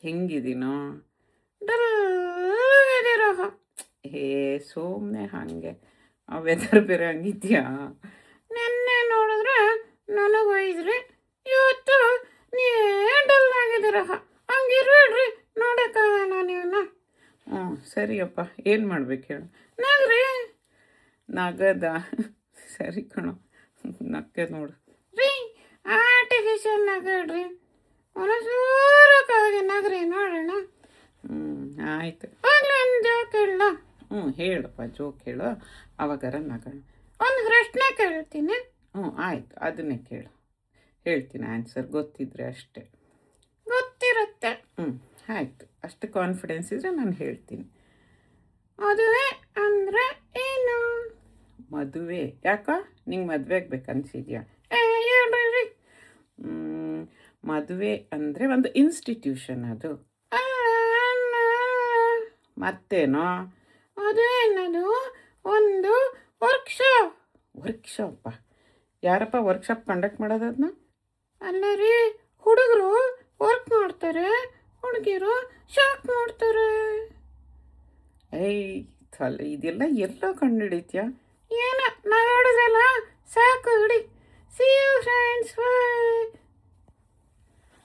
ಹೆಂಗಿದೀನೋ ಡಲ್ಲಾಗಿದ್ದೀರೋ. ಹೇ ಸುಮ್ಮನೆ ಹಾಗೆ ಆ ವೆದರ್ ಬೇರೆ ಹಂಗಿದ್ಯಾ. ನೆನ್ನೆ ನೋಡಿದ್ರೆ ನನಗೆ ಒಯ್ದ್ರಿ, ಇವತ್ತು ನೀವೇ ಡಲ್ ಆಗಿದ್ದೀರ. ಹಂಗಿರ್ಬೇಡ್ರಿ, ನೋಡೋಕ್ಕಾಗಲ್ಲ ನೀವನ್ನ. ಹ್ಞೂ ಸರಿಯಪ್ಪ, ಏನು ಮಾಡ್ಬೇಕು ಹೇಳು. ನಗ್ರಿ. ನಗದ ಸರಿ ಕಣೋ, ನಕ್ಕೆ ನೋಡು ರೀ. ಆರ್ಟಿಫಿಷಿಯಲ್ ನಗಡ್ರಿ, ಮನಸೂರಕ್ಕಾಗಿ ನಗ್ರಿ ನೋಡೋಣ. ಆಯಿತು. ಆಗಲೇ ಒಂದು ಜೋಕ್ ಹೇಳ. ಹೇಳಪ್ಪ, ಜೋಕ್ ಹೇಳು, ಅವಾಗಾರ ನಗೋಣ. ಒಂದು ಪ್ರಶ್ನೆ ಕೇಳ್ತೀನಿ. ಆಯಿತು, ಅದನ್ನೇ ಕೇಳು, ಹೇಳ್ತೀನಿ ಆನ್ಸರ್. ಗೊತ್ತಿದ್ರೆ ಅಷ್ಟೇ. ಗೊತ್ತಿರುತ್ತೆ. ಆಯಿತು, ಅಷ್ಟು ಕಾನ್ಫಿಡೆನ್ಸ್ ಇದ್ದರೆ ನಾನು ಹೇಳ್ತೀನಿ. ಮದುವೆ ಅಂದರೆ ಏನು? ಮದುವೆ ಯಾಕ ನಿಂಗೆ ಮದುವೆ ಆಗ್ಬೇಕನ್ಸಿದ್ಯಾ? ಹೇಳ್ರಿ. ಮದುವೆ ಅಂದರೆ ಒಂದು ಇನ್ಸ್ಟಿಟ್ಯೂಷನ್ ಅದು. ಮತ್ತೇನೋ? ಮದುವೆ ಅನ್ನೋದು ಒಂದು ವರ್ಕ್ಶಾಪ. ಯಾರಪ್ಪ ವರ್ಕ್ಶಾಪ್ ಕಂಡಕ್ಟ್ ಮಾಡೋದು ಅದನ್ನ? ಅಲ್ಲ ರೀ, ಹುಡುಗರು ವರ್ಕ್ ಮಾಡ್ತಾರೆ, ಹುಡುಗಿರು ಶಾಕ್ ಮಾಡ್ತಾರೆ. ಇದೆಲ್ಲ ಎಲ್ಲೋ ಕಂಡು ಹಿಡಿತ್ಯಾ? ಏನೋ ನಾವು ನೋಡೋದಲ್ಲ, ಸಾಕು ಹಿಡಿ. See you friends, bye.